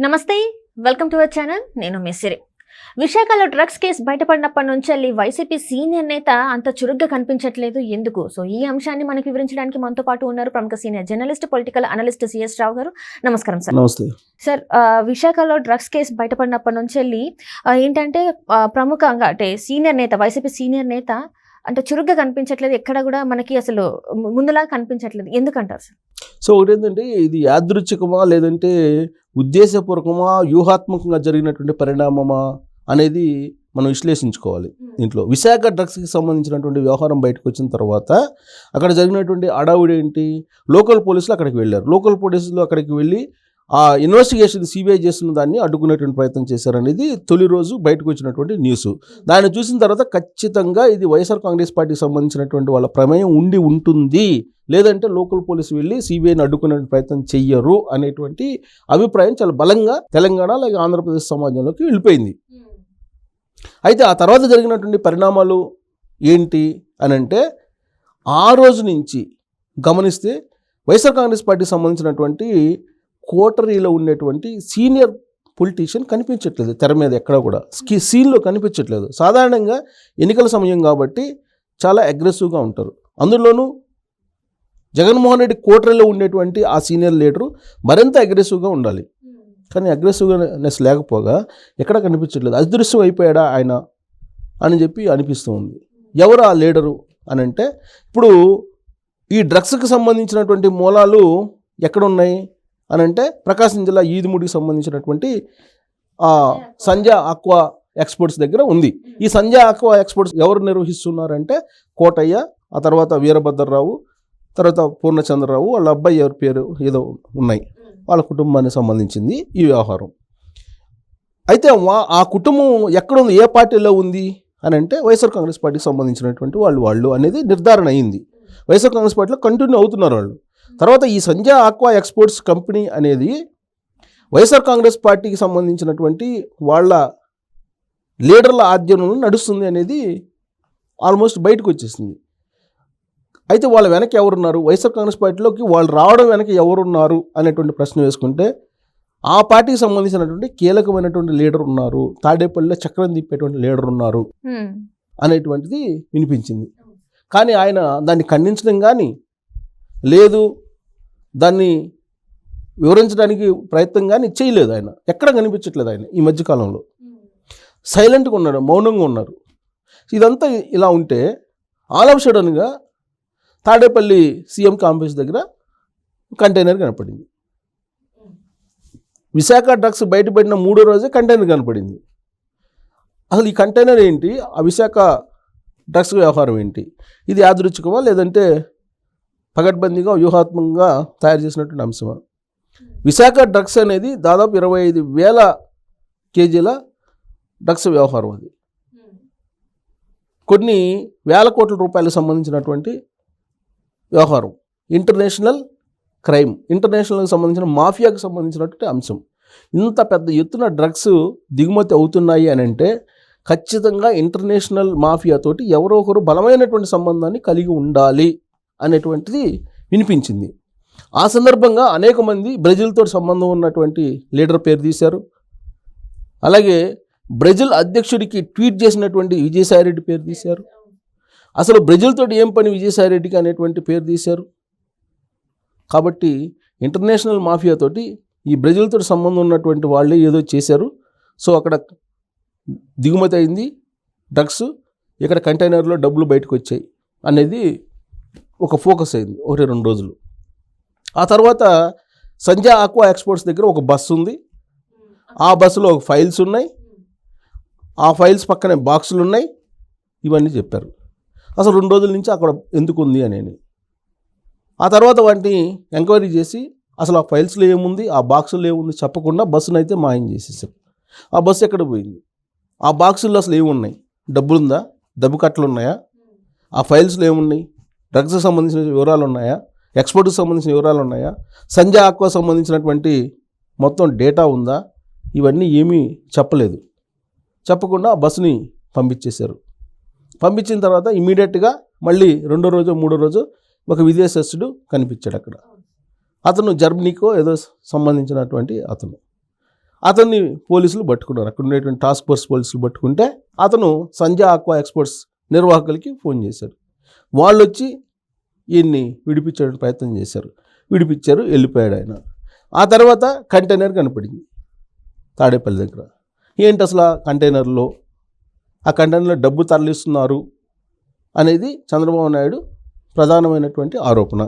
నమస్తే, welcome to our channel. నేను మిస్సిరి. విశాఖలో డ్రగ్స్ కేసు బయటపడినప్పటి నుంచి వైసీపీ సీనియర్ నేత అంత చురుగ్గా కనిపించట్లేదు. ఎందుకు? సో ఈ అంశాన్ని మనకు వివరించడానికి మనతో పాటు ఉన్నారు ప్రముఖ senior journalist, political analyst C S Rao. నమస్కారం సార్. నమస్తే సార్, విశాఖలో డ్రగ్స్ కేసు బయటపడినప్పటి నుంచి ఏంటంటే ప్రముఖంగా అంటే సీనియర్ నేత, వైసీపీ సీనియర్ నేత అంటే చురుగ్గా కనిపించట్లేదు. ఎక్కడ కూడా మనకి అసలు ముందులా కనిపించట్లేదు. ఎందుకంటారు సార్? సో ఒకటి ఏంటంటే, ఇది యాదృచ్ఛికమా లేదంటే ఉద్దేశపూర్వకమా వ్యూహాత్మకంగా జరిగినటువంటి పరిణామమా అనేది మనం విశ్లేషించుకోవాలి. దీంట్లో విశాఖ డ్రగ్స్కి సంబంధించినటువంటి వ్యవహారం బయటకు వచ్చిన తర్వాత అక్కడ జరిగినటువంటి అడావుడి ఏంటి, లోకల్ పోలీసులు అక్కడికి వెళ్ళారు. లోకల్ పోలీసులు అక్కడికి వెళ్ళి ఆ ఇన్వెస్టిగేషన్ సిబిఐ చేస్తున్న దాన్ని అడ్డుకునేటువంటి ప్రయత్నం చేశారనేది తొలి రోజు బయటకు వచ్చినటువంటి న్యూస్. దాన్ని చూసిన తర్వాత ఖచ్చితంగా ఇది వైఎస్ఆర్ కాంగ్రెస్ పార్టీకి సంబంధించినటువంటి వాళ్ళ ప్రమేయం ఉండి ఉంటుంది, లేదంటే లోకల్ పోలీసు వెళ్ళి సిబిఐని అడ్డుకునే ప్రయత్నం చెయ్యరు అనేటువంటి అభిప్రాయం చాలా బలంగా తెలంగాణ అలాగే ఆంధ్రప్రదేశ్ సమాజంలోకి వెళ్ళిపోయింది. అయితే ఆ తర్వాత జరిగినటువంటి పరిణామాలు ఏంటి అని అంటే, ఆ రోజు నుంచి గమనిస్తే వైఎస్ఆర్ కాంగ్రెస్ పార్టీకి సంబంధించినటువంటి కోటరీలో ఉండేటువంటి సీనియర్ పొలిటీషియన్ కనిపించట్లేదు. తెర మీద ఎక్కడ కూడా సీన్లో కనిపించట్లేదు. సాధారణంగా ఎన్నికల సమయం కాబట్టి చాలా అగ్రెసివ్గా ఉంటారు. అందులోనూ జగన్మోహన్ రెడ్డి కోటరీలో ఉండేటువంటి ఆ సీనియర్ లీడరు మరింత అగ్రెసివ్గా ఉండాలి. కానీ అగ్రెసివ్నెస్ లేకపోగా ఎక్కడ కనిపించట్లేదు. అదృశ్యం అయిపోయాడా ఆయన అని చెప్పి అనిపిస్తూ ఉంది. ఎవరు ఆ లీడరు అని అంటే, ఇప్పుడు ఈ డ్రగ్స్కి సంబంధించినటువంటి మూలాలు ఎక్కడున్నాయి అని అంటే, ప్రకాశం జిల్లా ఈదుముడికి సంబంధించినటువంటి సంజయ్ ఆక్వా ఎక్స్పోర్ట్స్ దగ్గర ఉంది. ఈ సంజయ్ ఆక్వా ఎక్స్పోర్ట్స్ ఎవరు నిర్వహిస్తున్నారంటే, కోటయ్య, ఆ తర్వాత వీరభద్రరావు, తర్వాత పూర్ణచంద్రరావు, వాళ్ళ అబ్బాయి ఎవరి పేరు ఏదో ఉన్నాయి, వాళ్ళ కుటుంబానికి సంబంధించింది ఈ వ్యవహారం. అయితే ఆ కుటుంబం ఎక్కడుంది, ఏ పార్టీలో ఉంది అని అంటే, వైఎస్ఆర్ కాంగ్రెస్ పార్టీకి సంబంధించినటువంటి వాళ్ళు అనేది నిర్ధారణ అయింది. వైఎస్ఆర్ కాంగ్రెస్ పార్టీలో కంటిన్యూ అవుతున్నారు వాళ్ళు. తర్వాత ఈ సంజయ్ ఆక్వా ఎక్స్పోర్ట్స్ కంపెనీ అనేది వైఎస్ఆర్ కాంగ్రెస్ పార్టీకి సంబంధించినటువంటి వాళ్ళ లీడర్ల ఆధ్వర్యంలో నడుస్తుంది అనేది ఆల్మోస్ట్ బయటకు వచ్చేసింది. అయితే వాళ్ళ వెనక ఎవరున్నారు, వైఎస్ఆర్ కాంగ్రెస్ పార్టీలోకి వాళ్ళు రావడం వెనక ఎవరున్నారు అనేటువంటి ప్రశ్న వేసుకుంటే, ఆ పార్టీకి సంబంధించినటువంటి కీలకమైనటువంటి లీడర్ ఉన్నారు, తాడేపల్లిలో చక్రం తిప్పేటువంటి లీడర్ ఉన్నారు అనేటువంటిది వినిపించింది. కానీ ఆయన దాన్ని ఖండించడం కానీ లేదు, దాన్ని వివరించడానికి ప్రయత్నం కానీ చేయలేదు. ఆయన ఎక్కడ కనిపించట్లేదు. ఆయన ఈ మధ్యకాలంలో సైలెంట్గా ఉన్నాడు, మౌనంగా ఉన్నారు. ఇదంతా ఇలా ఉంటే ఆల్ ఆఫ్ సడన్గా తాడేపల్లి సీఎం కాంప్లెక్స్ దగ్గర కంటైనర్ కనపడింది. విశాఖ డ్రగ్స్ బయటపడిన 3వ రోజే కంటైనర్ కనపడింది. అసలు ఈ కంటైనర్ ఏంటి, ఆ విశాఖ డ్రగ్స్ వ్యవహారం ఏంటి, ఇది యాదృచ్ఛికమా లేదంటే పగడ్బందీగా వ్యూహాత్మకంగా తయారు చేసినటువంటి అంశమా? విశాఖ డ్రగ్స్ అనేది దాదాపు 25,000 కేజీల డ్రగ్స్ వ్యవహారం. అది కొన్ని వేల కోట్ల రూపాయలకు సంబంధించినటువంటి వ్యవహారం. ఇంటర్నేషనల్ క్రైమ్, ఇంటర్నేషనల్కి సంబంధించిన మాఫియాకి సంబంధించినటువంటి అంశం. ఇంత పెద్ద ఎత్తున డ్రగ్స్ దిగుమతి అవుతున్నాయి అని అంటే, ఖచ్చితంగా ఇంటర్నేషనల్ మాఫియాతోటి ఎవరో ఒకరు బలమైనటువంటి సంబంధాన్ని కలిగి ఉండాలి అనేటువంటిది వినిపించింది. ఆ సందర్భంగా అనేక మంది బ్రెజిల్తో సంబంధం ఉన్నటువంటి లీడర్ పేరు తీశారు. అలాగే బ్రెజిల్ అధ్యక్షుడికి ట్వీట్ చేసినటువంటి విజయసాయిరెడ్డి పేరు తీశారు. అసలు బ్రెజిల్ తోటి ఏం పని విజయసాయిరెడ్డికి అనేటువంటి పేరు తీశారు. కాబట్టి ఇంటర్నేషనల్ మాఫియాతోటి ఈ బ్రెజిల్ తోటి సంబంధం ఉన్నటువంటి వాళ్ళే ఏదో చేశారు. సో అక్కడ దిగుమతి అయింది డ్రగ్స్, ఇక్కడ కంటైనర్లో డబ్బులు బయటకు వచ్చాయి అనేది ఒక ఫోకస్ అయింది 1-2 రోజులు. ఆ తర్వాత సంజయ్ ఆక్వా ఎక్స్పోర్ట్స్ దగ్గర ఒక బస్సు ఉంది. ఆ బస్సులో ఫైల్స్ ఉన్నాయి, ఆ ఫైల్స్ పక్కనే బాక్సులు ఉన్నాయి, ఇవన్నీ చెప్పారు. అసలు 2 రోజుల నుంచి అక్కడ ఎందుకు ఉంది అనేది. ఆ తర్వాత వాటిని ఎంక్వైరీ చేసి అసలు ఆ ఫైల్స్లో ఏముంది, ఆ బాక్సుల్లో ఏముంది చెప్పకుండా బస్సును అయితే మాయం చేసేసారు. ఆ బస్సు ఎక్కడ పోయింది, ఆ బాక్సుల్లో అసలు ఏమున్నాయి, డబ్బులుందా, డబ్బు కట్టలు ఉన్నాయా, ఆ ఫైల్స్లో ఏమున్నాయి, డ్రగ్స్కి సంబంధించిన వివరాలు ఉన్నాయా, ఎక్స్పోర్ట్కి సంబంధించిన వివరాలు ఉన్నాయా, సంజయ్ ఆక్వా సంబంధించినటువంటి మొత్తం డేటా ఉందా, ఇవన్నీ ఏమీ చెప్పలేదు. చెప్పకుండా ఆ బస్సుని పంపించేశారు. పంపించిన తర్వాత ఇమీడియట్గా మళ్ళీ 2వ రోజు 3వ రోజు ఒక విదేశస్తుడు కనిపించాడు అక్కడ. అతను జర్మనీకో ఏదో సంబంధించినటువంటి అతను. అతన్ని పోలీసులు పట్టుకున్నారు. అక్కడ ఉండేటువంటి టాస్క్ ఫోర్స్ పోలీసులు పట్టుకుంటే అతను సంజయ్ ఆక్వా ఎక్స్పోర్ట్స్ నిర్వాహకులకి ఫోన్ చేశారు. వాళ్ళు వచ్చి ఈయన్ని విడిపించడానికి ప్రయత్నం చేశారు. విడిపించారు, వెళ్ళిపోయాడు ఆయన. ఆ తర్వాత కంటైనర్ కనపడింది తాడేపల్లి దగ్గర. ఏంటి అసలు ఆ కంటైనర్లో డబ్బు తరలిస్తున్నారు అనేది చంద్రబాబు నాయుడు ప్రధానమైనటువంటి ఆరోపణ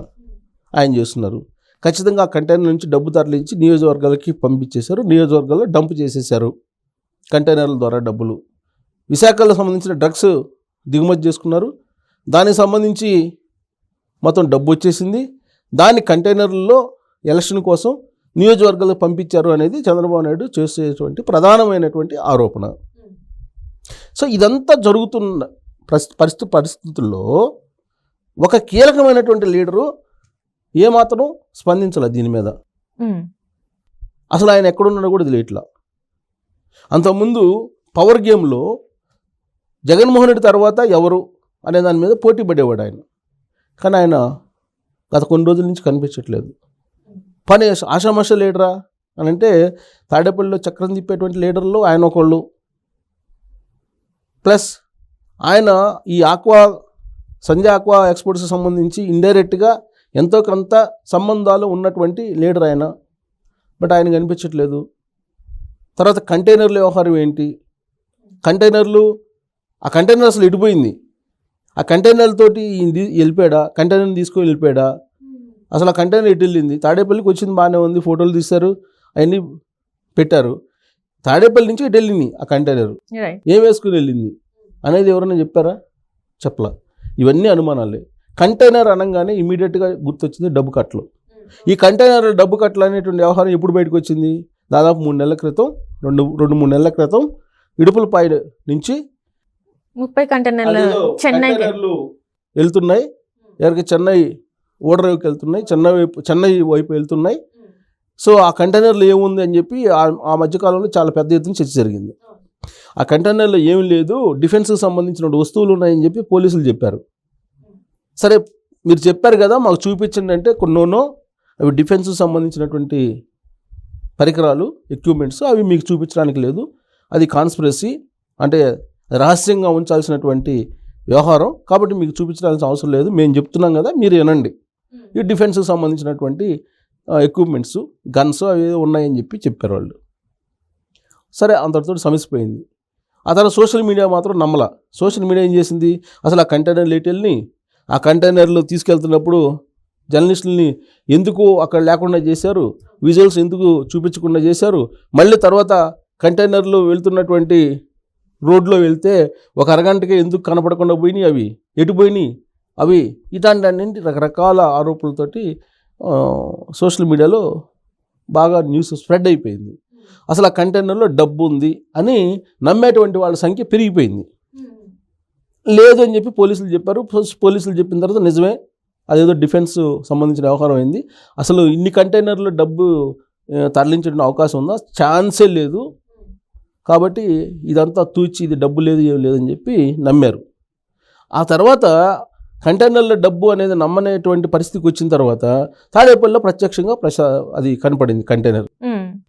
ఆయన చేస్తున్నారు. ఖచ్చితంగా ఆ కంటైనర్ నుంచి డబ్బు తరలించి నియోజకవర్గాలకి పంపించేశారు. నియోజకవర్గాల్లో డంప్ చేసేశారు కంటైనర్ల ద్వారా డబ్బులు. విశాఖలో సంబంధించిన డ్రగ్స్ దిగుమతి చేసుకున్నారు. దానికి సంబంధించి మొత్తం డబ్బు వచ్చేసింది. దాని కంటైనర్లలో ఎలక్షన్ కోసం నియోజకవర్గాలకు పంపించారు అనేది చంద్రబాబు నాయుడు చేసేటువంటి ప్రధానమైనటువంటి ఆరోపణ. సో ఇదంతా జరుగుతున్న పరిస్థితుల్లో ఒక కీలకమైనటువంటి లీడరు ఏమాత్రం స్పందించాలి దీని మీద. అసలు ఆయన ఎక్కడున్నాడో కూడా తెలియట్లా. అంతకుముందు పవర్ గేమ్లో జగన్మోహన్ రెడ్డి తర్వాత ఎవరు అనే దాని మీద పోటీ పడేవాడు ఆయన. కానీ ఆయన గత కొన్ని రోజుల నుంచి కనిపించట్లేదు. పని ఆషామాష లీడరా అని అంటే తాడేపల్లిలో చక్రం తిప్పేటువంటి లీడర్లు ఆయన ఒకళ్ళు. ప్లస్ ఆయన ఈ సంజయ్ ఆక్వా ఎక్స్పోర్ట్స్కి సంబంధించి ఇండైరెక్ట్గా ఎంతో కొంత సంబంధాలు ఉన్నటువంటి లీడర్ ఆయన. బట్ ఆయన కనిపించట్లేదు. తర్వాత కంటైనర్ల వ్యవహారం ఏంటి? ఆ కంటైనర్ అసలు ఎడిపోయింది. ఆ కంటైనర్లతోటి వెళ్ళిపోయాడా? కంటైనర్ని తీసుకొని వెళ్ళిపోయాడా? అసలు ఆ కంటైనర్ ఎటు వెళ్ళింది? తాడేపల్లికి వచ్చింది బాగానే ఉంది, ఫోటోలు తీశారు, అవన్నీ పెట్టారు. తాడేపల్లి నుంచి ఎటు వెళ్ళింది ఆ కంటైనర్? ఏం వేసుకుని వెళ్ళింది అనేది ఎవరైనా చెప్పారా? చెప్పలా. ఇవన్నీ అనుమానాలే. కంటైనర్ అనగానే ఇమీడియట్గా గుర్తొచ్చింది డబ్బు కట్టలు. ఈ కంటైనర్ డబ్బు కట్టలు అనేటువంటి వ్యవహారం ఎప్పుడు బయటకు వచ్చింది? దాదాపు 3 నెలల క్రితం, 2-3 నెలల క్రితం ఇడుపులపాయ నుంచి 30 కంటైనర్లు వెళ్తున్నాయి. ఎవరికి చెన్నై ఓడరేవుకి వెళ్తున్నాయి, చెన్నై వైపు వెళ్తున్నాయి. సో ఆ కంటైనర్లో ఏముంది అని చెప్పి ఆ మధ్యకాలంలో చాలా పెద్ద ఎత్తున చర్చ జరిగింది. ఆ కంటైనర్లో ఏమి లేదు, డిఫెన్స్కి సంబంధించిన వస్తువులు ఉన్నాయని చెప్పి పోలీసులు చెప్పారు. సరే మీరు చెప్పారు కదా, మాకు చూపించండి అంటే కొన్నోనో అవి డిఫెన్స్కి సంబంధించినటువంటి పరికరాలు, ఎక్విప్మెంట్స్, అవి మీకు చూపించడానికి లేదు, అది కాన్స్పిరసీ, అంటే రహస్యంగా ఉంచాల్సినటువంటి వ్యవహారం, కాబట్టి మీకు చూపించాల్సిన అవసరం లేదు, మేము చెప్తున్నాం కదా మీరు వినండి. ఈ డిఫెన్స్కి సంబంధించినటువంటి ఎక్విప్మెంట్స్, గన్స్ అవి ఉన్నాయని చెప్పారు వాళ్ళు. సరే అంతటితో సమసిపోయింది. ఆ తర్వాత సోషల్ మీడియా మాత్రం నమ్మలా. సోషల్ మీడియా ఏం చేసింది? అసలు ఆ కంటైనర్ లేటెల్ని ఆ కంటైనర్లు తీసుకెళ్తున్నప్పుడు జర్నలిస్టులని ఎందుకు అక్కడ లేకుండా చేశారు, విజువల్స్ ఎందుకు చూపించకుండా చేశారు, మళ్ళీ తర్వాత కంటైనర్లు వెళ్తున్నటువంటి రోడ్లో వెళ్తే ఒక అరగంటకే ఎందుకు కనపడకుండా పోయినాయి, అవి ఎటు పోయినాయి, అవి ఇట్లాంటి రకరకాల ఆరోపణలతోటి సోషల్ మీడియాలో బాగా న్యూస్ స్ప్రెడ్ అయిపోయింది. అసలు ఆ కంటైనర్లో డబ్బు ఉంది అని నమ్మేటువంటి వాళ్ళ సంఖ్య పెరిగిపోయింది. లేదు అని చెప్పి పోలీసులు చెప్పారు. పోలీసులు చెప్పిన తర్వాత నిజమే, అదేదో డిఫెన్స్ సంబంధించిన వ్యవహారం అయింది, అసలు ఇన్ని కంటైనర్లు డబ్బు తరలించడం అవకాశం ఉందా? ఛాన్సే లేదు, కాబట్టి ఇదంతా తూచి ఇది డబ్బు లేదు ఏం లేదని చెప్పి నమ్మారు. ఆ తర్వాత కంటైనర్లో డబ్బు అనేది నమ్మనేటువంటి పరిస్థితికి వచ్చిన తర్వాత తాడేపల్లిలో ప్రత్యక్షంగా అది కనపడింది కంటైనర్.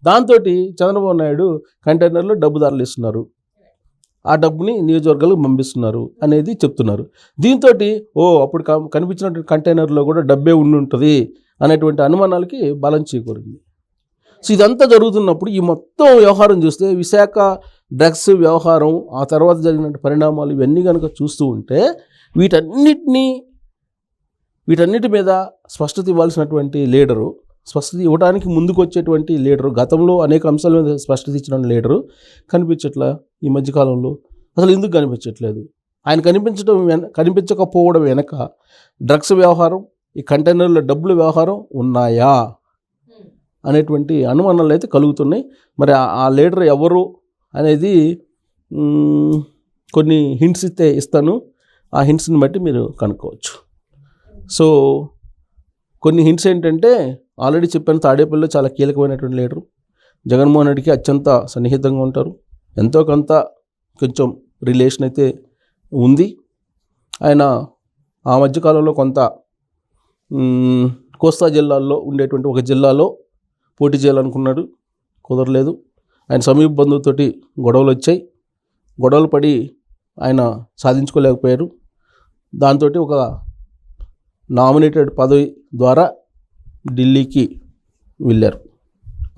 దాంతో చంద్రబాబు నాయుడు కంటైనర్లో డబ్బు తరలిస్తున్నారు, ఆ డబ్బుని నియోజకవర్గాలకు పంపిస్తున్నారు అనేది చెప్తున్నారు. దీంతో అప్పుడు కనిపించినటువంటి కంటైనర్లో కూడా డబ్బే ఉండి అనేటువంటి అనుమానాలకి బలం చేకూరింది. సో ఇదంతా జరుగుతున్నప్పుడు ఈ మొత్తం వ్యవహారం చూస్తే విశాఖ డ్రగ్స్ వ్యవహారం, ఆ తర్వాత జరిగిన పరిణామాలు, ఇవన్నీ కనుక చూస్తూ ఉంటే వీటన్నిటి మీద స్పష్టత ఇవ్వాల్సినటువంటి లీడరు, స్పష్టత ఇవ్వడానికి ముందుకు వచ్చేటువంటి లీడరు, గతంలో అనేక అంశాల మీద స్పష్టత ఇచ్చిన లీడరు కనిపించట్లా ఈ మధ్యకాలంలో. అసలు ఎందుకు కనిపించట్లేదు? ఆయన కనిపించకపోవడం వెనక డ్రగ్స్ వ్యవహారం, ఈ కంటైనర్ల డబ్బుల వ్యవహారం ఉన్నాయా అనేటువంటి అనుమానాలు అయితే కలుగుతున్నాయి. మరి ఆ లీడర్ ఎవరు అనేది కొన్ని హింట్స్ ఇస్తాను, ఆ హింట్స్ని బట్టి మీరు కనుక్కోవచ్చు. సో కొన్ని హింట్స్ ఏంటంటే, ఆల్రెడీ చెప్పాను, తాడేపల్లిలో చాలా కీలకమైనటువంటి లీడరు, జగన్మోహన్ రెడ్డికి అత్యంత సన్నిహితంగా ఉంటారు, ఎంతో కొంచెం రిలేషన్ అయితే ఉంది. ఆయన ఆ మధ్యకాలంలో కొంత కోస్తా జిల్లాల్లో ఉండేటువంటి ఒక జిల్లాలో పోటీ చేయాలనుకున్నాడు, కుదరలేదు. ఆయన సమీప బంధువుతోటి గొడవలు వచ్చాయి. గొడవలు పడి ఆయన సాధించుకోలేకపోయారు. దాంతో ఒక నామినేటెడ్ పదవి ద్వారా ఢిల్లీకి వెళ్ళారు.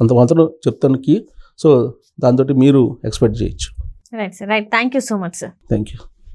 అంత మాత్రం చెప్తాను కీ. సో దాంతో మీరు ఎక్స్పెక్ట్ చేయొచ్చు. Right sir, right. Thank you so much sir. Thank you.